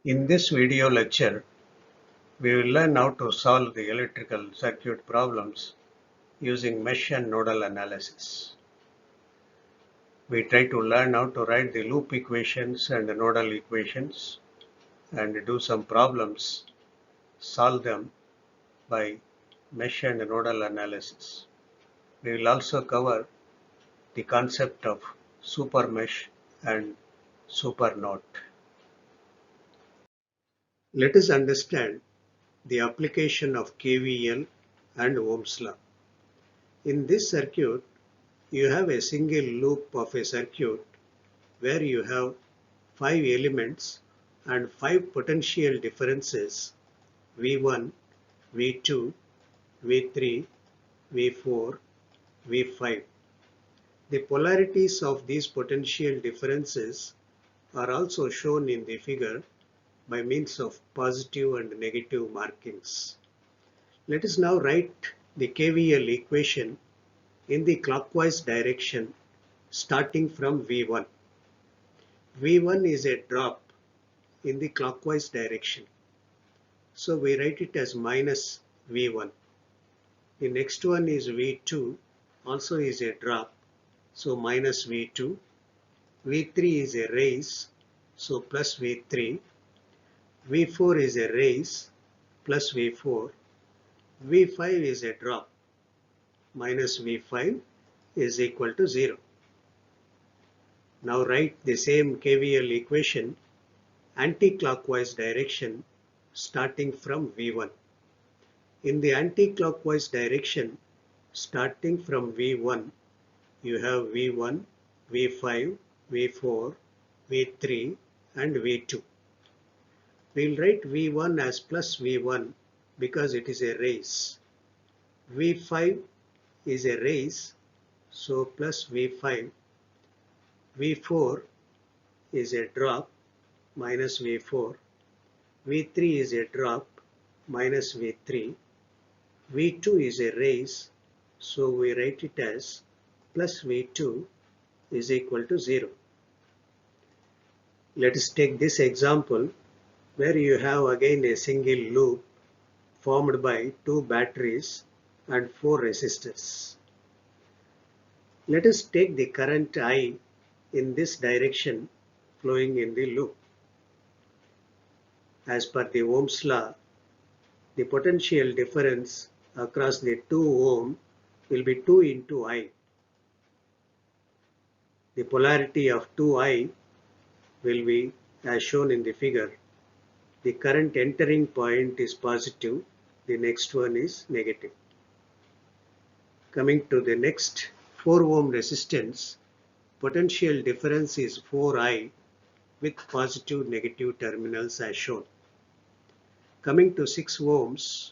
In this video lecture, we will learn how to solve the electrical circuit problems using mesh and nodal analysis. We try to learn how to write the loop equations and the nodal equations and do some problems, solve them by mesh and nodal analysis. We will also cover the concept of super mesh and super node. Let us understand the application of KVL and Ohm's law. In this circuit, you have a single loop of a circuit where you have 5 elements and 5 potential differences V1, V2, V3, V4, V5. The polarities of these potential differences are also shown in the figure by means of positive and negative markings. Let us now write the KVL equation in the clockwise direction starting from V1. V1 is a drop in the clockwise direction. So we write it as minus V1. The next one is V2, also is a drop, so minus V2. V3 is a raise, so plus V3. V4 is a raise, plus V4. V5 is a drop, minus V5 is equal to 0. Now write the same KVL equation anti-clockwise direction starting from V1. In the anti-clockwise direction starting from V1, you have V1, V5, V4, V3 and V2. We'll write V1 as plus V1 because it is a raise. V5 is a raise, so plus V5. V4 is a drop, minus V4. V3 is a drop, minus V3. V2 is a raise, so we write it as plus V2 is equal to 0. Let us take this example where you have again a single loop formed by 2 batteries and 4 resistors. Let us take the current I in this direction flowing in the loop. As per the Ohm's law, the potential difference across the 2 ohm will be 2 into I. The polarity of 2I will be as shown in the figure. The current entering point is positive, the next one is negative. Coming to the next 4 ohm resistance, potential difference is 4I with positive negative terminals as shown. Coming to 6 ohms,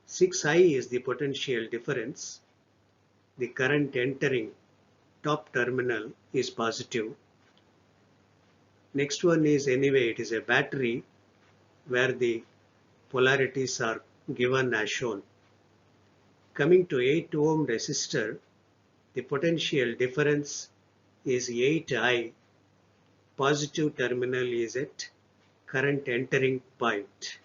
6I is the potential difference. The current entering top terminal is positive. Next one is anyway it is a battery where the polarities are given as shown. Coming to 8 ohm resistor, the potential difference is 8I. Positive terminal is at current entering point.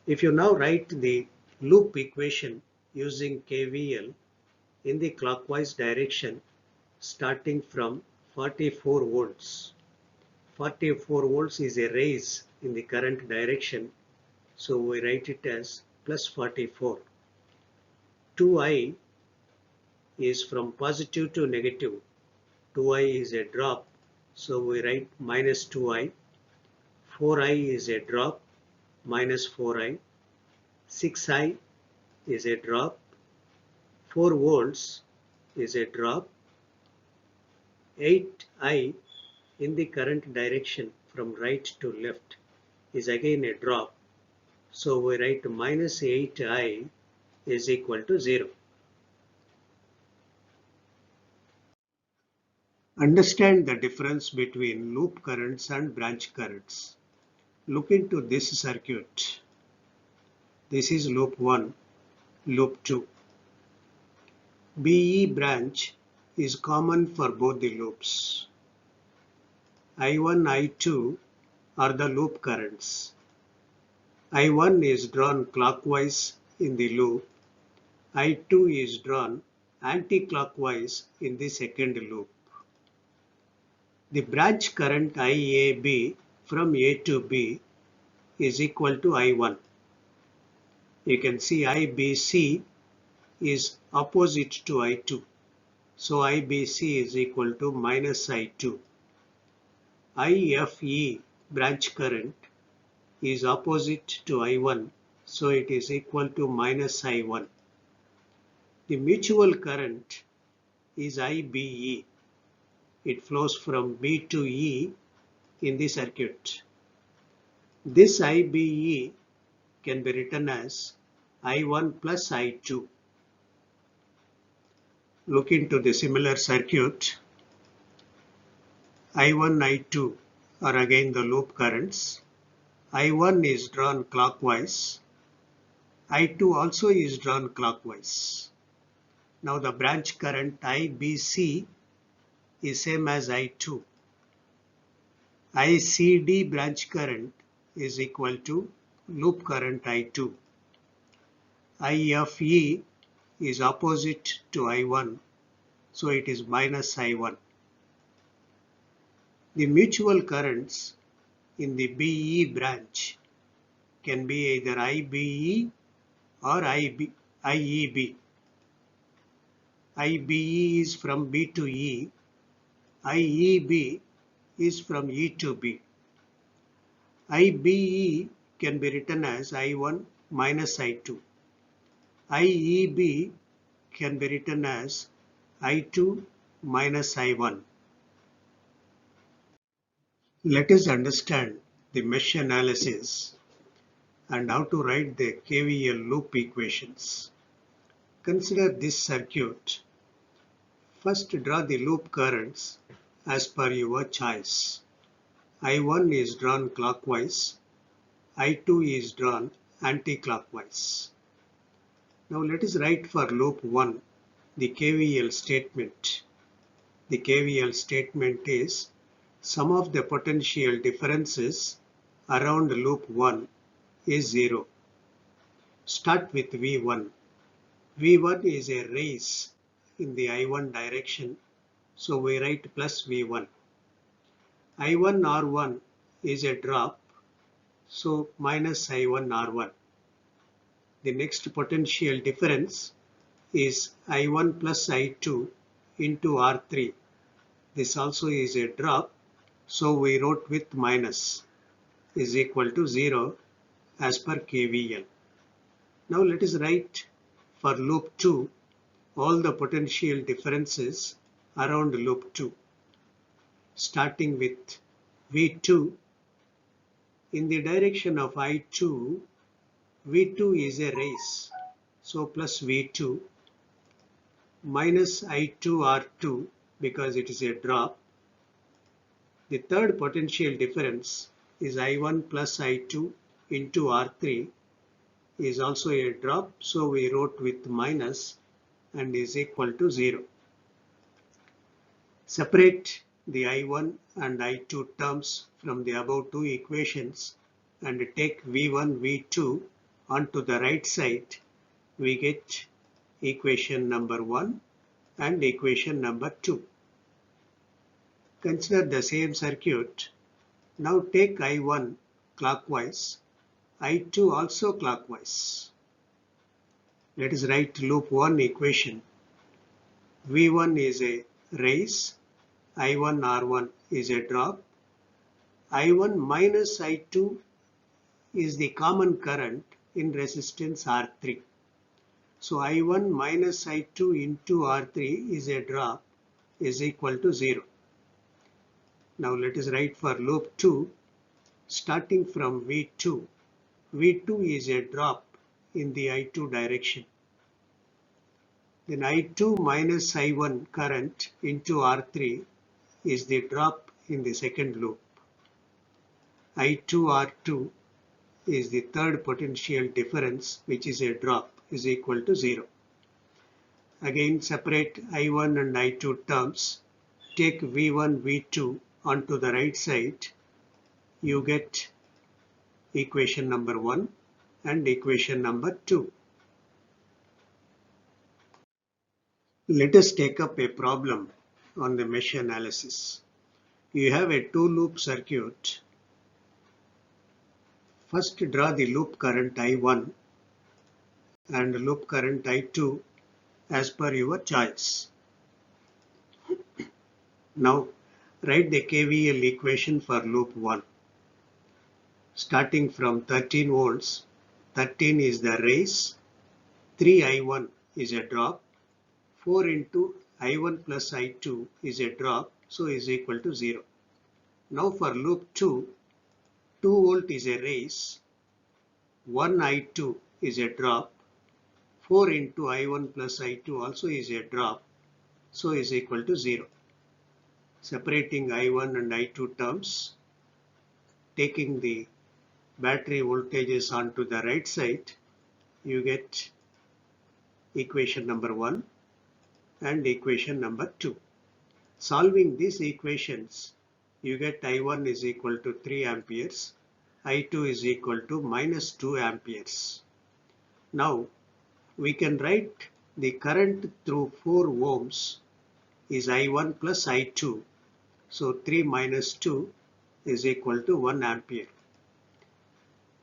If you now write the loop equation using KVL in the clockwise direction starting from 44 volts. 44 volts is a raise in the current direction, so we write it as plus 44. 2I is from positive to negative. 2I is a drop, so we write minus 2I. 4I is a drop, minus 4I. 6I is a drop. 4 volts is a drop. 8I in the current direction from right to left is again a drop. So we write minus 8I is equal to 0. Understand the difference between loop currents and branch currents. Look into this circuit. This is loop 1, loop 2. BE branch is common for both the loops. I1, I2 are the loop currents. I1 is drawn clockwise in the loop. I2 is drawn anti-clockwise in the second loop. The branch current IAB from A to B is equal to I1. You can see IBC is opposite to I2. So IBC is equal to minus I2. IFE branch current is opposite to I1. So it is equal to minus I1. The mutual current is IBE. It flows from B to E in the circuit. This IBE can be written as I1 plus I2. Look into the similar circuit. I1, I2 are again the loop currents. I1 is drawn clockwise. I2 also is drawn clockwise. Now the branch current IBC is same as I2. ICD branch current is equal to loop current I2. IFE is opposite to I1, so it is minus I1. The mutual currents in the BE branch can be either IBE or IEB. IBE is from B to E. IEB is from E to B. IBE can be written as I1 minus I2. IEB can be written as I2 minus I1. Let us understand the mesh analysis and how to write the KVL loop equations. Consider this circuit. First, draw the loop currents as per your choice. I1 is drawn clockwise. I2 is drawn anti-clockwise. Now let us write for loop 1 the KVL statement. The KVL statement is sum of the potential differences around loop 1 is 0. Start with V1. V1 is a raise in the I1 direction, so we write plus V1. I1 R1 is a drop, so minus I1 R1. The next potential difference is I1 plus I2 into R3. This also is a drop, so we wrote with minus is equal to 0 as per KVL. Now let us write for loop 2 all the potential differences around loop 2. Starting with V2, in the direction of I2, V2 is a raise, so plus V2 minus I2 R2 because it is a drop. The third potential difference is I1 plus I2 into R3 is also a drop, so we wrote with minus and is equal to 0. Separate the I1 and I2 terms from the above two equations and take V1, V2 onto the right side. We get equation number 1 and equation number 2. Consider the same circuit. Now take I1 clockwise, I2 also clockwise. Let us write loop 1 equation. V1 is a raise, I1 R1 is a drop, I1 minus I2 is the common current in resistance R3. So I1 minus I2 into R3 is a drop is equal to 0. Now let us write for loop 2 starting from V2. V2 is a drop in the I2 direction. Then I2 minus I1 current into R3 is the drop in the second loop. I2 R2 is the third potential difference, which is a drop, is equal to 0. Again separate I1 and I2 terms. Take V1, V2 onto the right side. you get equation number 1 and equation number 2. Let us take up a problem on the mesh analysis. You have a two-loop circuit. First draw the loop current I1 and loop current I2 as per your choice. Now write the KVL equation for loop 1. Starting from 13 volts, 13 is the raise, 3I1 is a drop, 4 into I1 plus I2 is a drop, so is equal to 0. Now for loop 2, 2 volt is a raise, 1 I2 is a drop, 4 into I1 plus I2 also is a drop, so is equal to 0. Separating I1 and I2 terms, taking the battery voltages onto the right side, you get equation number 1 and equation number 2. Solving these equations, you get I1 is equal to 3 amperes, I2 is equal to minus 2 amperes. Now we can write the current through 4 ohms is I1 plus I2. So 3 minus 2 is equal to 1 ampere.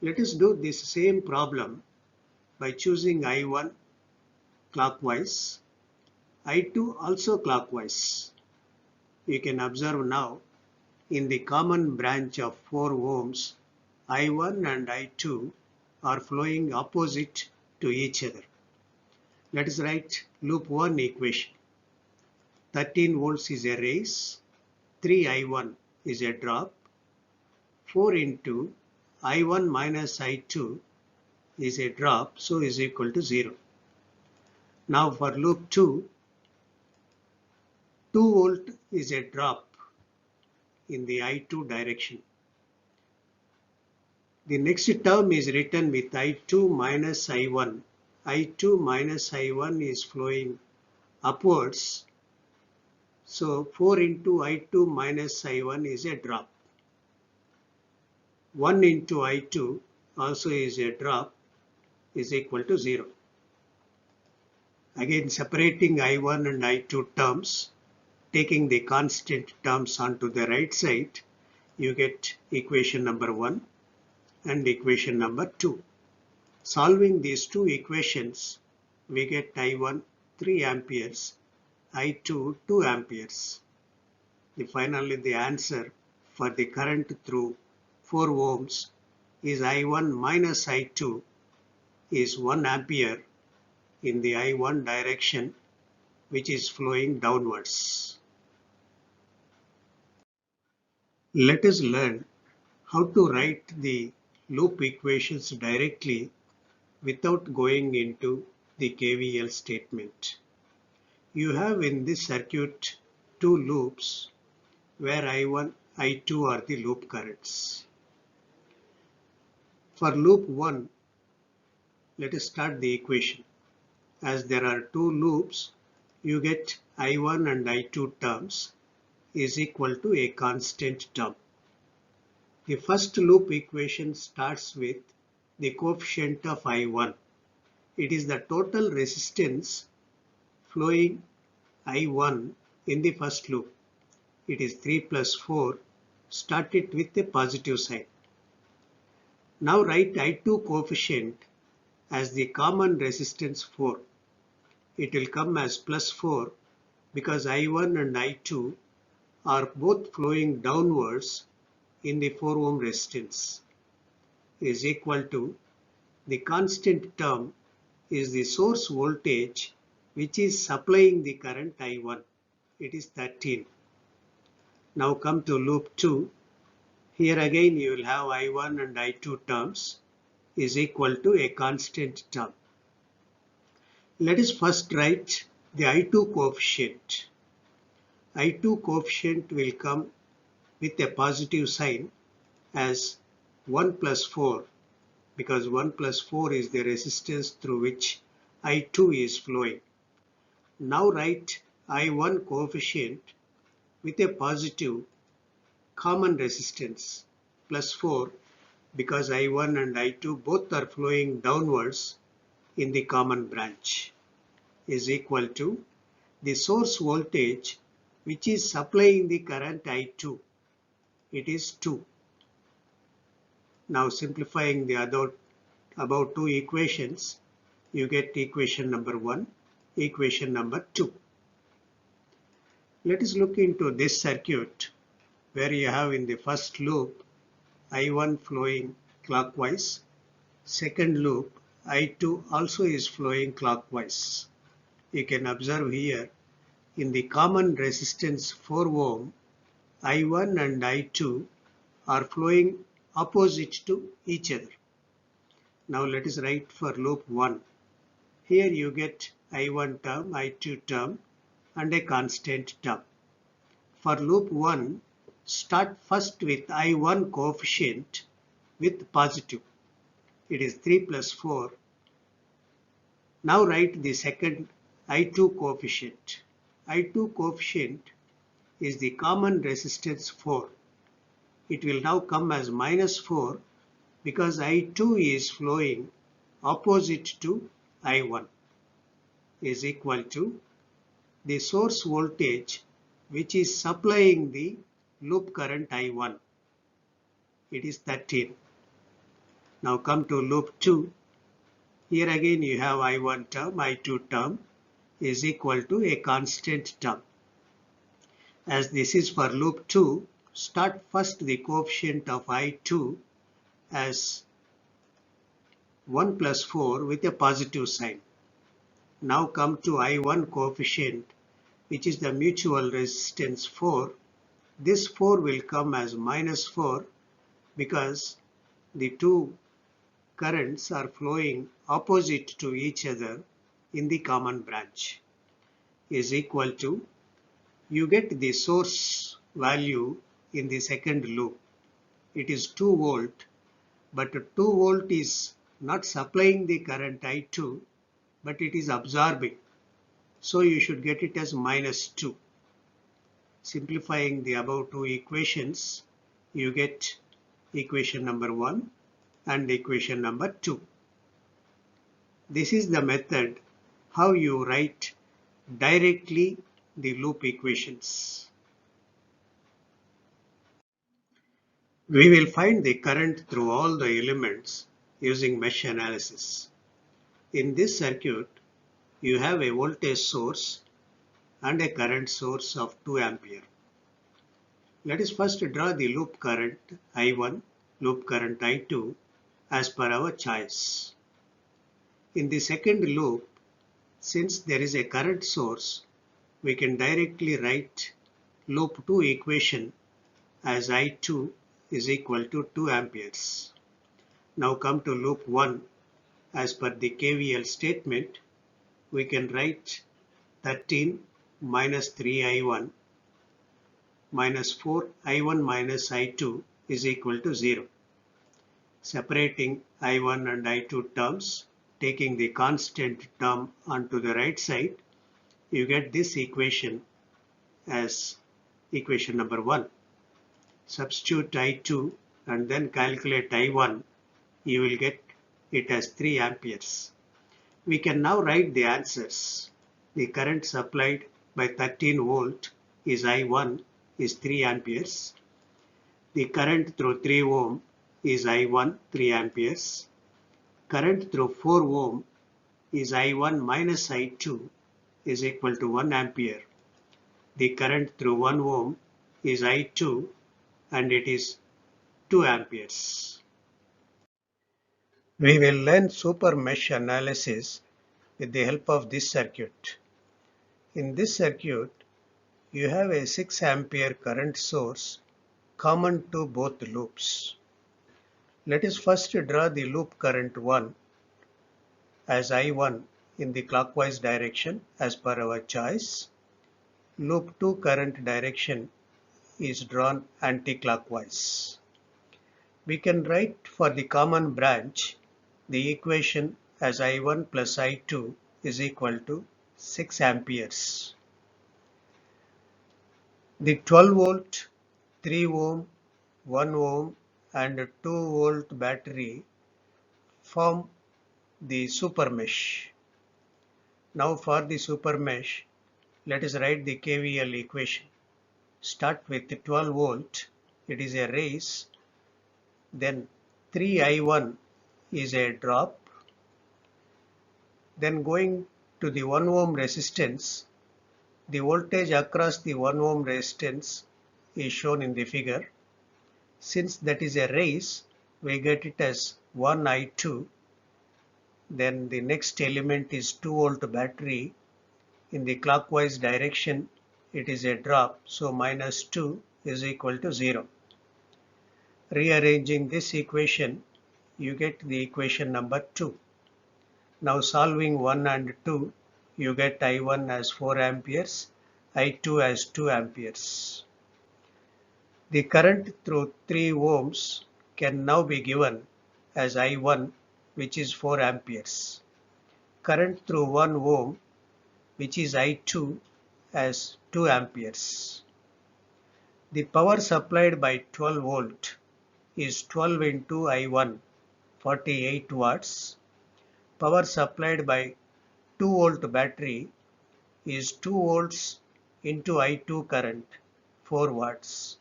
Let us do this same problem by choosing I1 clockwise, I2 also clockwise. You can observe now in the common branch of 4 ohms, I1 and I2 are flowing opposite to each other. Let us write loop 1 equation. 13 volts is a raise, 3I1 is a drop, 4 into I1 minus I2 is a drop, so is equal to 0. Now for loop 2, 2 volt is a drop in the I2 direction. The next term is written with I2 minus I1. I2 minus I1 is flowing upwards. So 4 into I2 minus I1 is a drop. 1 into I2 also is a drop, is equal to 0. Again separating I1 and I2 terms, taking the constant terms onto the right side, you get equation number 1 and equation number 2. Solving these two equations, we get I1 3 amperes, I2 2 amperes. Finally, the answer for the current through 4 ohms is I1 minus I2 is 1 ampere in the I1 direction, which is flowing downwards. Let us learn how to write the loop equations directly without going into the KVL statement. You have in this circuit two loops where I1, I2 are the loop currents. For loop 1, let us start the equation. As there are two loops, you get I1 and I2 terms is equal to a constant term. The first loop equation starts with the coefficient of I1. It is the total resistance flowing I1 in the first loop. It is 3 plus 4, started with a positive sign. Now write I2 coefficient as the common resistance 4. It will come as plus 4 because I1 and I2 are both flowing downwards in the 4 ohm resistance, is equal to the constant term is the source voltage which is supplying the current I1. It is 13. Now come to loop 2. Here again you will have I1 and I2 terms is equal to a constant term. Let us first write the I2 coefficient. I2 coefficient will come with a positive sign as 1 plus 4 because 1 plus 4 is the resistance through which I2 is flowing. Now write I1 coefficient with a positive common resistance plus 4 because I1 and I2 both are flowing downwards in the common branch is equal to the source voltage which is supplying the current I2. It is 2. Now simplifying the above two equations, you get equation number 1, equation number 2. Let us look into this circuit where you have in the first loop I1 flowing clockwise, second loop I2 also is flowing clockwise. You can observe here in the common resistance 4 ohm, I1 and I2 are flowing opposite to each other. Now let us write for loop 1. Here you get I1 term, I2 term and a constant term. For loop 1, start first with I1 coefficient with positive. It is 3 plus 4. Now write the second I2 coefficient. I2 coefficient is the common resistance 4. It will now come as minus 4 because I2 is flowing opposite to I1 is equal to the source voltage which is supplying the loop current I1. It is 13. Now come to loop 2. Here again you have I1 term, I2 term is equal to a constant term. As this is for loop 2, start first the coefficient of I2 as 1 plus 4 with a positive sign. Now come to I1 coefficient which is the mutual resistance 4. This 4 will come as minus 4 because the two currents are flowing opposite to each other in the common branch is equal to, you get the source value in the second loop. It is 2 volt, but 2 volt is not supplying the current I2, but it is absorbing. So you should get it as minus 2. Simplifying the above two equations, you get equation number 1 and equation number 2. This is the method how you write directly the loop equations. We will find the current through all the elements using mesh analysis. In this circuit, you have a voltage source and a current source of 2 ampere. Let us first draw the loop current I1, loop current I2 as per our choice. In the second loop, since there is a current source, we can directly write loop 2 equation as I2 is equal to 2 amperes. Now come to loop 1. As per the KVL statement, we can write 13 minus 3I1 minus 4I1 minus I2 is equal to 0. Separating I1 and I2 terms, taking the constant term onto the right side, you get this equation as equation number 1. Substitute I2 and then calculate I1, you will get it as 3 amperes. We can now write the answers. The current supplied by 13 volt is I1 is 3 amperes. The current through 3 ohm is I1 3 amperes. Current through 4 ohm is I1 minus I2 is equal to 1 ampere. The current through 1 ohm is I2 and it is 2 amperes. We will learn super mesh analysis with the help of this circuit. In this circuit, you have a 6 ampere current source common to both loops. Let us first draw the loop current 1 as I1 in the clockwise direction as per our choice. Loop 2 current direction is drawn anti-clockwise. We can write for the common branch the equation as I1 plus I2 is equal to 6 amperes. The 12 volt, 3 ohm, 1 ohm and 2-volt battery form the super mesh. Now for the super mesh, let us write the KVL equation. Start with 12 volt, it is a raise, then 3I1 is a drop, then going to the 1 ohm resistance, the voltage across the 1 ohm resistance is shown in the figure. Since that is a raise, we get it as 1I2. Then the next element is 2-volt battery. In the clockwise direction, it is a drop, so minus 2 is equal to 0. Rearranging this equation, you get the equation number 2. Now solving 1 and 2, you get I1 as 4 amperes, I2 as 2 amperes. The current through 3 ohms can now be given as I1, which is 4 amperes. Current through 1 ohm, which is I2, as 2 amperes. The power supplied by 12 volt is 12 into I1, 48 watts. Power supplied by 2-volt battery is 2 volts into I2 current, 4 watts.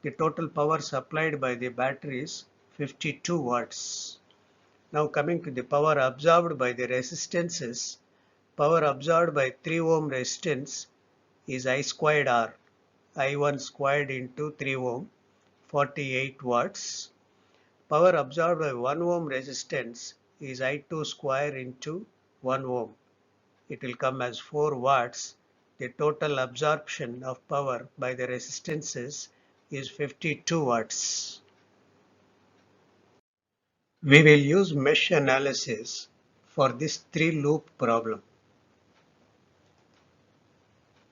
The total power supplied by the battery is 52 watts. Now coming to the power absorbed by the resistances, power absorbed by 3 ohm resistance is I squared R, I1 squared into 3 ohm, 48 watts. Power absorbed by 1 ohm resistance is I2 square into 1 ohm. It will come as 4 watts. The total absorption of power by the resistances is 52 watts. We will use mesh analysis for this 3-loop problem.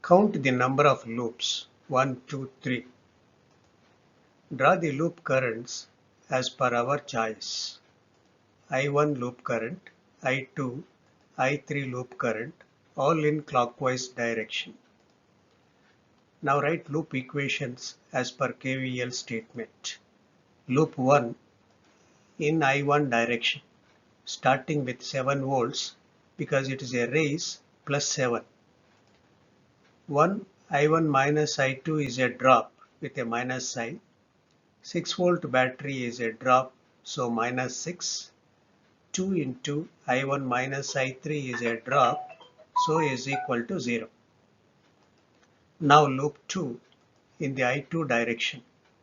Count the number of loops, 1, 2, 3. Draw the loop currents as per our choice. I1 loop current, I2, I3 loop current, all in clockwise direction. Now write loop equations as per KVL statement. Loop 1 in I1 direction, starting with 7 volts because it is a raise plus 7. 1 I1 minus I2 is a drop with a minus sign. 6-volt battery is a drop, so minus 6. 2 into I1 minus I3 is a drop, so is equal to 0. Now loop 2 in the I2 direction,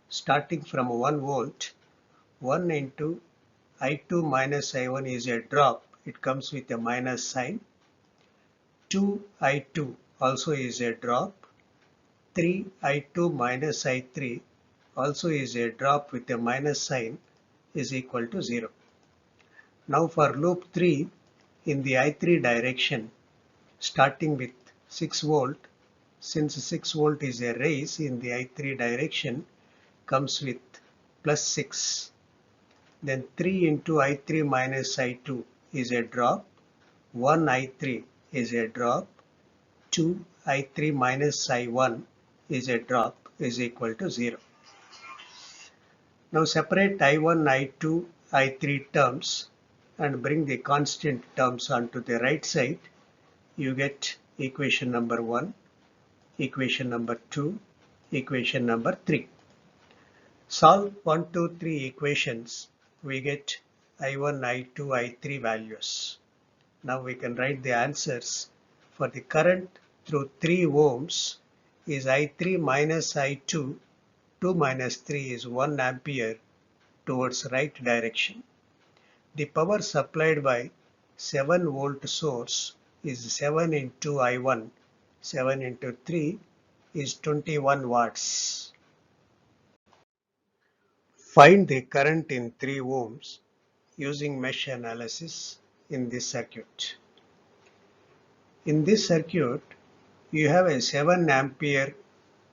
starting from 1 volt, 1 into I2 minus I1 is a drop, it comes with a minus sign. 2 I2 also is a drop. 3 I2 minus I3 also is a drop with a minus sign is equal to 0. Now for loop 3 in the I3 direction, starting with 6 volt, since 6 volt is a raise in the I3 direction, comes with plus 6. Then 3 into I3 minus I2 is a drop, 1 I3 is a drop, 2 I3 minus I1 is a drop is equal to 0. Now separate I1, I2, I3 terms and bring the constant terms onto the right side. You get equation number 1, equation number 2, equation number 3. Solve 1, 2, 3 equations. We get I1, I2, I3 values. Now we can write the answers. For the current through 3 ohms is I3 minus I2, 2 minus 3 is 1 ampere towards right direction. The power supplied by 7 volt source is 7 into I1, 7 into 3 is 21 watts. Find the current in 3 ohms using mesh analysis in this circuit. In this circuit, you have a 7 ampere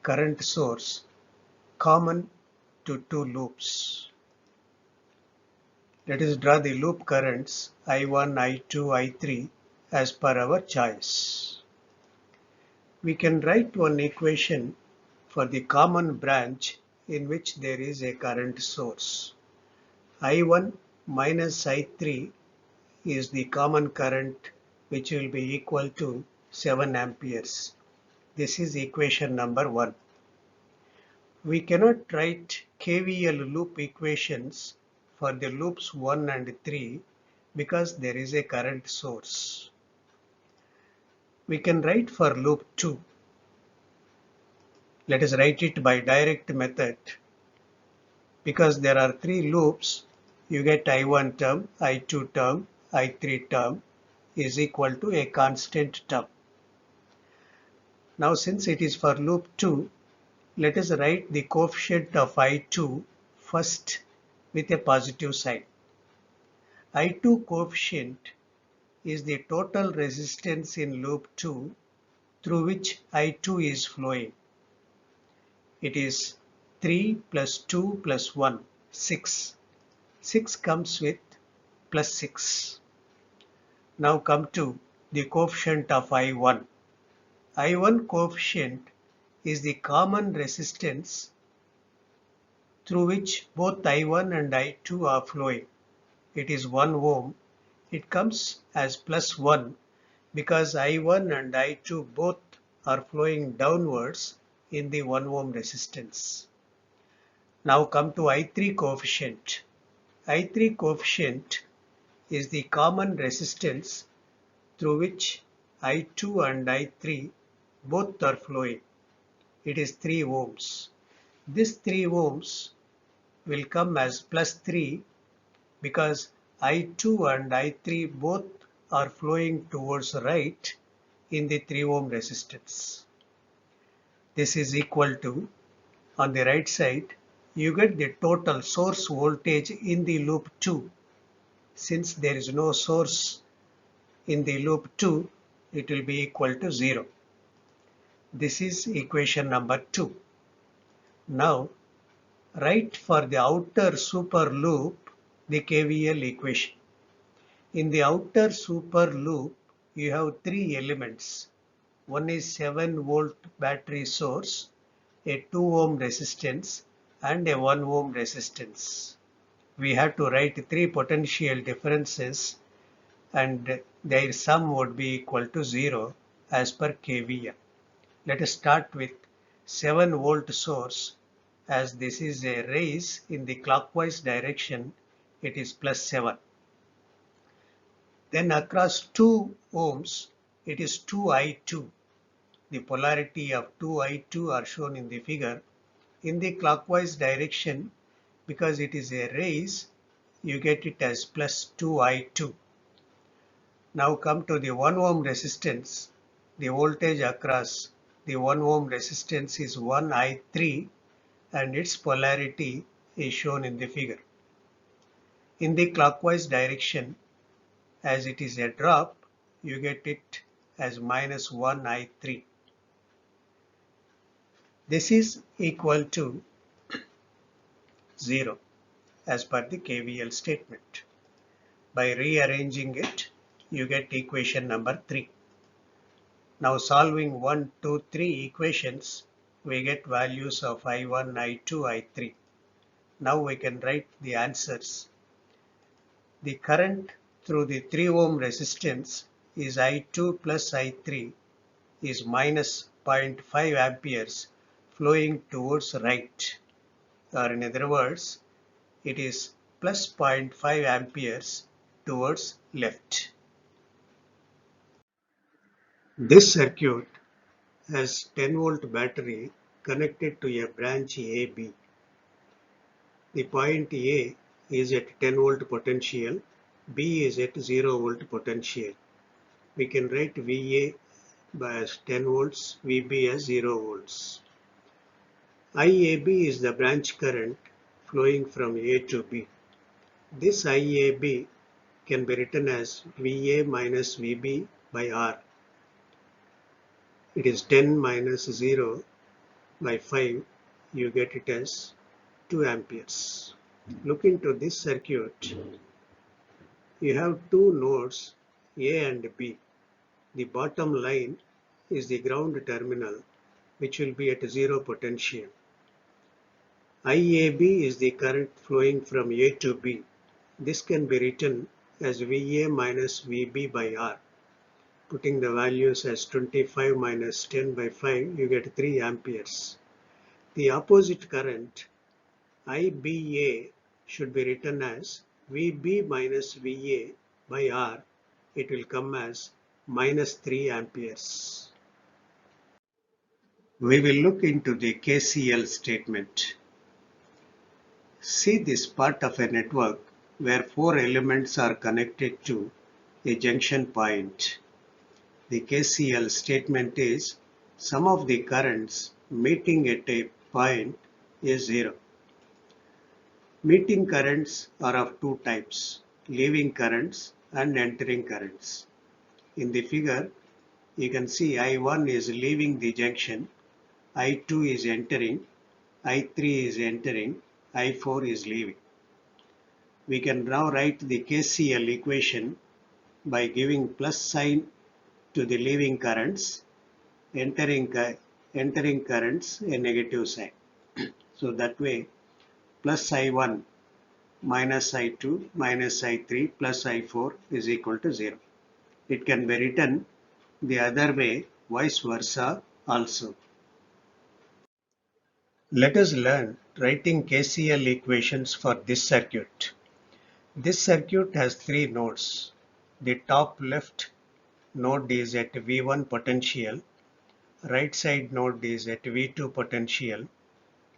current source common to 2 loops. Let us draw the loop currents I1, I2, I3 as per our choice. We can write one equation for the common branch in which there is a current source. I1 minus I3 is the common current, which will be equal to 7 amperes. This is equation number 1. We cannot write KVL loop equations for the loops 1 and 3 because there is a current source. We can write for loop 2. Let us write it by direct method. Because there are 3 loops, you get I1 term, I2 term, I3 term is equal to a constant term. Now since it is for loop 2, let us write the coefficient of I2 first with a positive sign. I2 coefficient is the total resistance in loop 2 through which I2 is flowing. It is 3 plus 2 plus 1, 6. 6 comes with plus 6. Now come to the coefficient of I1. I1 coefficient is the common resistance through which both I1 and I2 are flowing. It is 1 ohm. It comes as plus 1 because I1 and I2 both are flowing downwards in the 1 ohm resistance. Now come to I3 coefficient. I3 coefficient is the common resistance through which I2 and I3 both are flowing. It is 3 ohms. This 3 ohms will come as plus 3 because I2 and I3 both are flowing towards right in the 3 ohm resistance. This is equal to, on the right side, you get the total source voltage in the loop 2. Since there is no source in the loop 2, it will be equal to 0. This is equation number 2. Now, write for the outer super loop the KVL equation. In the outer super loop, you have 3 elements. One is 7 volt battery source, a 2 ohm resistance and a 1 ohm resistance. We have to write 3 potential differences and their sum would be equal to 0 as per KVL. Let us start with 7 volt source. As this is a raise in the clockwise direction, it is plus 7. Then across 2 ohms, it is 2I2. The polarity of 2I2 are shown in the figure. In the clockwise direction, because it is a raise, you get it as plus 2I2. Now come to the 1 ohm resistance. The voltage across the 1 ohm resistance is 1I3 and its polarity is shown in the figure. In the clockwise direction, as it is a drop, you get it as minus 1I3. This is equal to 0 as per the KVL statement. By rearranging it, you get equation number 3. Now solving 1, 2, 3 equations, we get values of I1, I2, I3. Now we can write the answers. The current through the 3 ohm resistance is I2 plus I3 is minus 0.5 amperes flowing towards right. Or in other words, it is plus 0.5 amperes towards left. This circuit has 10 volt battery connected to a branch AB. The point A is at 10 volt potential, B is at 0 volt potential. We can write VA as 10 volts, VB as 0 volts. IAB is the branch current flowing from A to B. This IAB can be written as VA minus VB by R. It is 10 minus 0 by 5. You get it as 2 amperes. Look into this circuit. You have 2 nodes A and B. The bottom line is the ground terminal, which will be at 0 potential. IAB is the current flowing from A to B. This can be written as VA minus VB by R. Putting the values as 25 minus 10 by 5, you get 3 amperes. The opposite current, IBA, should be written as VB minus VA by R. It will come as minus 3 amperes. We will look into the KCL statement. See this part of a network where 4 elements are connected to a junction point. The KCL statement is sum of the currents meeting at a point is 0. Meeting currents are of two types, leaving currents and entering currents. In the figure, you can see I1 is leaving the junction, I2 is entering, I3 is entering, I4 is leaving. We can now write the KCL equation by giving plus sign to the leaving currents, entering currents a negative sign. So that way, plus I1 minus I2 minus I3 plus I4 is equal to 0. It can be written the other way, vice versa also. Let us learn writing KCL equations for this circuit. This circuit has 3 nodes. The top left node is at V1 potential, right side node is at V2 potential.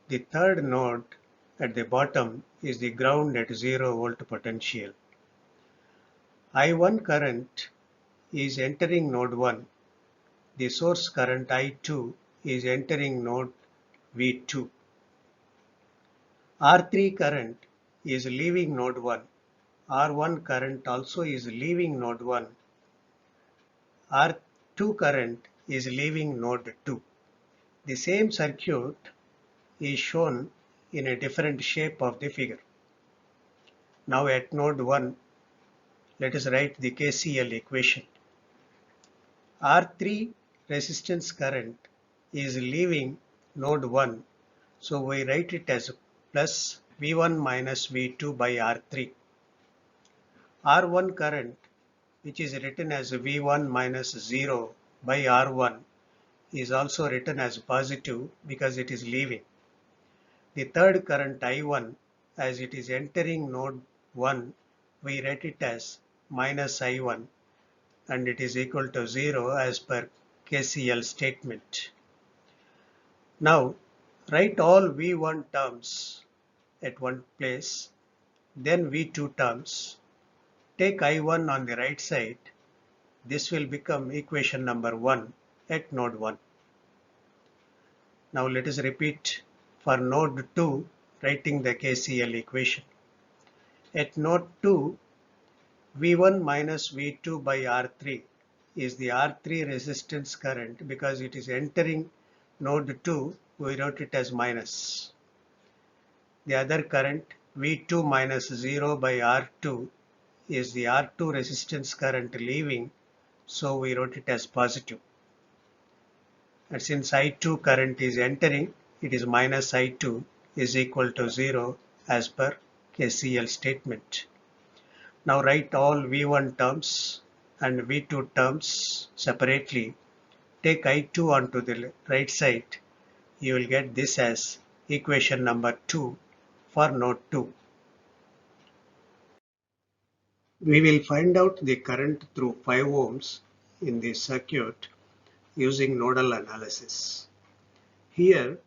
The third node at the bottom is the ground at 0 volt potential. I1 current is entering node 1. The source current I2 is entering node V2. R3 current is leaving node 1. R1 current also is leaving node 1. R2 current is leaving node 2. The same circuit is shown in a different shape of the figure. Now at node 1, let us write the KCL equation. R3 resistance current is leaving node 1, so we write it as plus V1 minus V2 by R3. R1 current, which is written as V1 minus 0 by R1, is also written as positive because it is leaving. The third current I1, as it is entering node 1, we write it as minus I1 and it is equal to 0 as per KCL statement. Now write all V1 terms at one place, then V2 terms. Take I1 on the right side. This will become equation number 1 at node 1. Now let us repeat for node 2, writing the KCL equation. At node 2, V1 minus V2 by R3 is the R3 resistance current because it is entering node 2, we wrote it as minus. The other current V2 minus 0 by R2 is the R2 resistance current leaving, so we wrote it as positive. And since I2 current is entering, it is minus I2 is equal to 0 as per KCL statement. Now write all V1 terms and V2 terms separately. Take I2 onto the right side. You will get this as equation number 2 for node 2. We will find out the current through 5 ohms in this circuit using nodal analysis. Here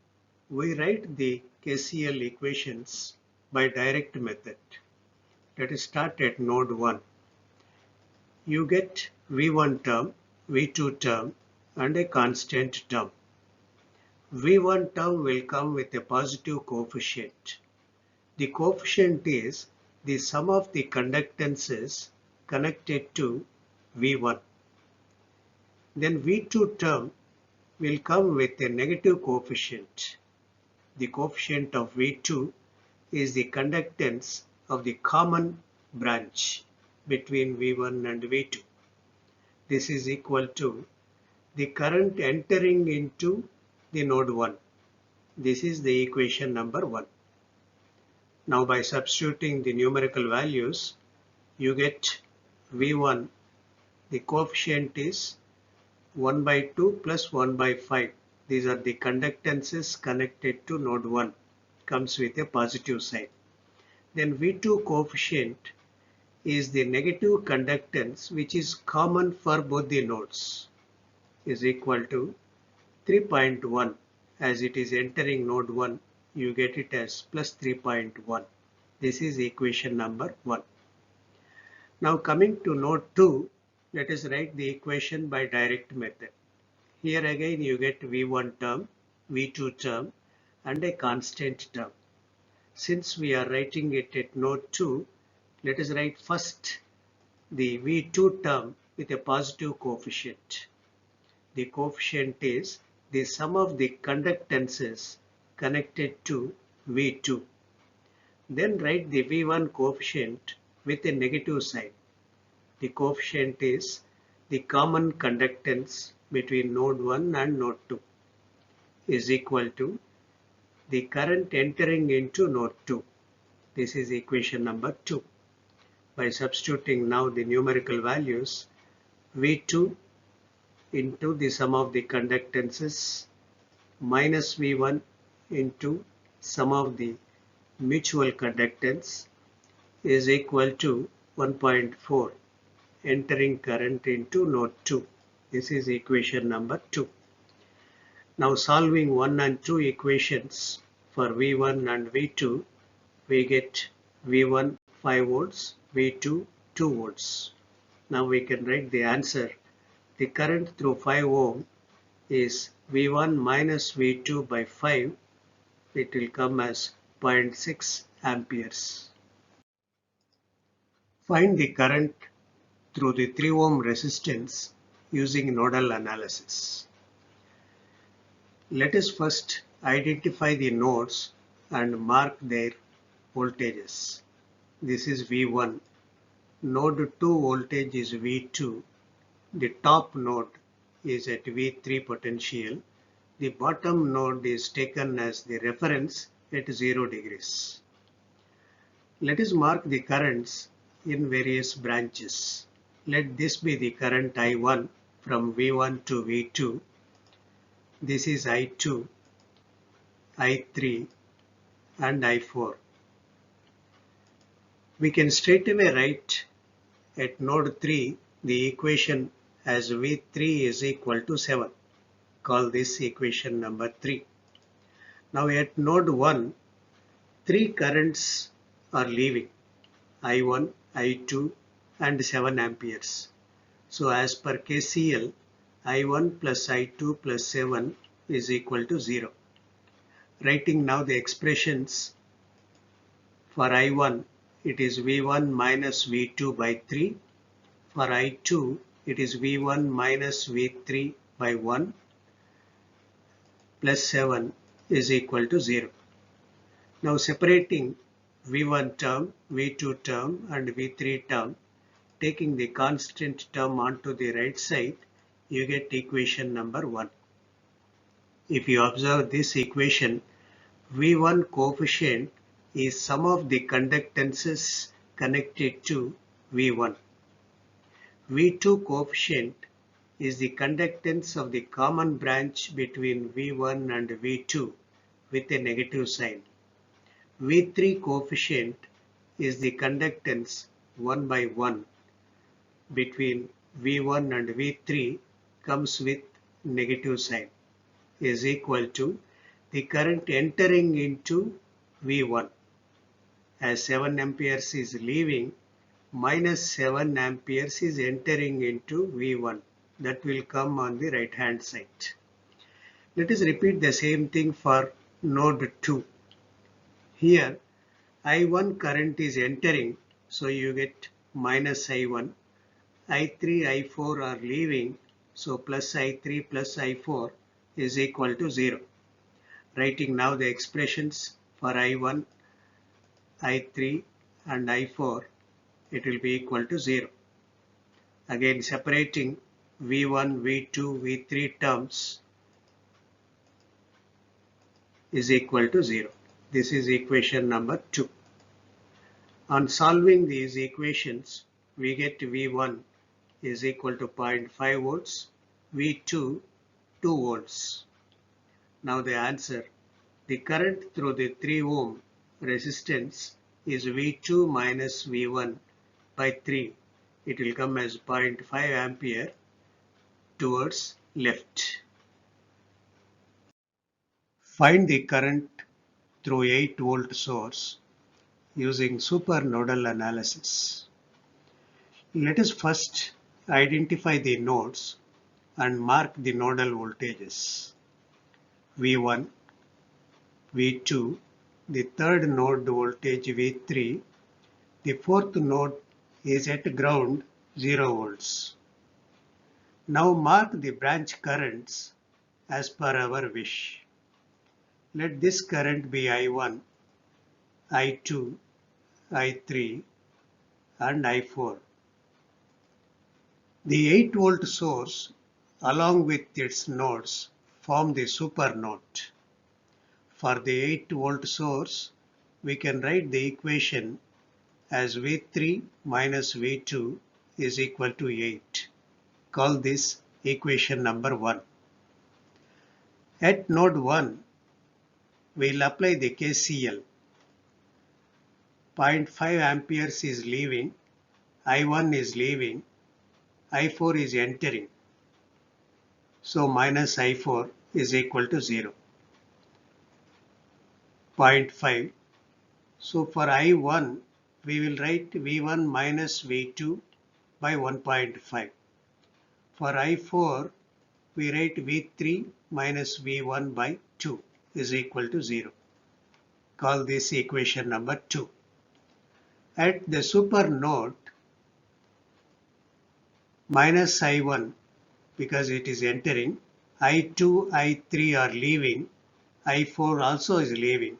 we write the KCL equations by direct method. Let us start at node 1. You get V1 term, V2 term and a constant term. V1 term will come with a positive coefficient. The coefficient is the sum of the conductances connected to V1. Then V2 term will come with a negative coefficient. The coefficient of V2 is the conductance of the common branch between V1 and V2. This is equal to the current entering into the node 1. This is the equation number 1. Now by substituting the numerical values, you get V1, the coefficient is 1 by 2 plus 1 by 5. These are the conductances connected to node 1, comes with a positive sign. Then V2 coefficient is the negative conductance which is common for both the nodes, is equal to 3.1. As it is entering node 1, you get it as plus 3.1. This is equation number 1. Now coming to node 2, let us write the equation by direct method. Here again you get V1 term, V2 term and a constant term. Since we are writing it at node 2, let us write first the V2 term with a positive coefficient. The coefficient is the sum of the conductances connected to V2. Then write the V1 coefficient with a negative sign. The coefficient is the common conductance between node 1 and node 2, is equal to the current entering into node 2. This is equation number 2. By substituting now the numerical values, V2 into the sum of the conductances minus V1 into sum of the mutual conductance is equal to 1.4 entering current into node 2. This is equation number 2. Now solving 1 and 2 equations for V1 and V2, we get V1 5 volts, V2 2 volts. Now we can write the answer. The current through 5 ohm is V1 minus V2 by 5. It will come as 0.6 amperes. Find the current through the 3 ohm resistance using nodal analysis. Let us first identify the nodes and mark their voltages. This is V1. Node 2 voltage is V2. The top node is at V3 potential. The bottom node is taken as the reference at 0 degrees. Let us mark the currents in various branches. Let this be the current I1 from V1 to V2. This is I2, I3 and I4. We can straightaway write at node 3 the equation as V3 is equal to 7. Call this equation number 3. Now at node 1, 3 currents are leaving, I1, I2 and 7 amperes. So as per KCL, I1 plus I2 plus 7 is equal to 0. Writing now the expressions for I1, it is V1 minus V2 by 3. For I2, it is V1 minus V3 by 1 plus 7 is equal to 0. Now separating V1 term, V2 term and V3 term, taking the constant term onto the right side, you get equation number 1. If you observe this equation, V1 coefficient is sum of the conductances connected to V1. V2 coefficient is the conductance of the common branch between V1 and V2 with a negative sign. V3 coefficient is the conductance 1 by 1 between V1 and V3 comes with negative sign, is equal to the current entering into V1. As 7 amperes is leaving, minus 7 amperes is entering into V1. That will come on the right hand side. Let us repeat the same thing for node 2. Here I1 current is entering, so you get minus I1. I3, I4 are leaving, so plus I3 plus I4 is equal to 0. Writing now the expressions for I1, I3 and I4, it will be equal to 0. Again separating V1, V2, V3 terms is equal to 0. This is equation number 2. On solving these equations, we get V1 is equal to 0.5 volts, V2 2 volts. Now the answer, the current through the 3 ohm resistance is V2 minus V1 by 3. It will come as 0.5 ampere towards left. Find the current through 8 volt source using supernodal analysis. Let us first identify the nodes and mark the nodal voltages. V1, V2, the third node voltage V3, the fourth node is at ground 0 volts. Now mark the branch currents as per our wish. Let this current be I1, I2, I3 and I4. The 8 volt source along with its nodes form the supernode. For the 8 volt source, we can write the equation as V3 minus V2 is equal to 8. Call this equation number 1. At node 1, we will apply the KCL. 0.5 amperes is leaving, I1 is leaving, I4 is entering. So minus I4 is equal to 0. 0.5. So for I1, we will write V1 minus V2 by 1.5. For I4, we write V3 minus V1 by 2 is equal to 0. Call this equation number 2. At the supernode, minus I1 because it is entering, I2, I3 are leaving, I4 also is leaving.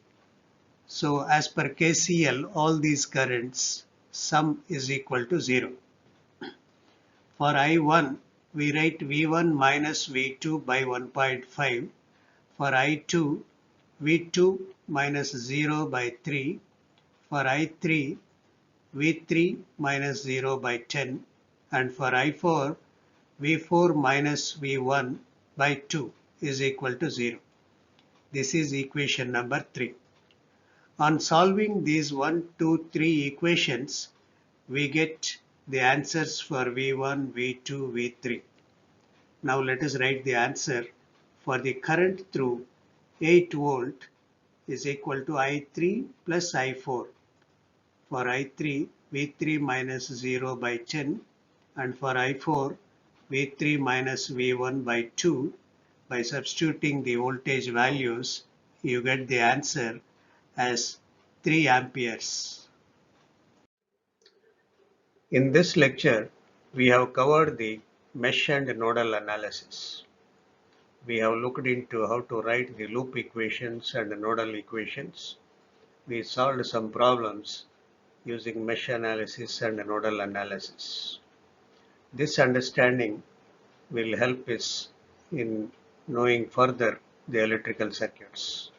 So as per KCL, all these currents sum is equal to 0. For I1, we write V1 minus V2 by 1.5. For I2, V2 minus 0 by 3. For I3, V3 minus 0 by 10. And for I4, V4 minus V1 by 2 is equal to 0. This is equation number 3. On solving these 1, 2, 3 equations, we get the answers for V1, V2, V3. Now let us write the answer for the current through 8 volt is equal to I3 plus I4. For I3, V3 minus 0 by 10 and for I4, V3 minus V1 by 2. By substituting the voltage values, you get the answer as 3 amperes. In this lecture, we have covered the mesh and nodal analysis. We have looked into how to write the loop equations and nodal equations. We solved some problems using mesh analysis and nodal analysis. This understanding will help us in knowing further the electrical circuits.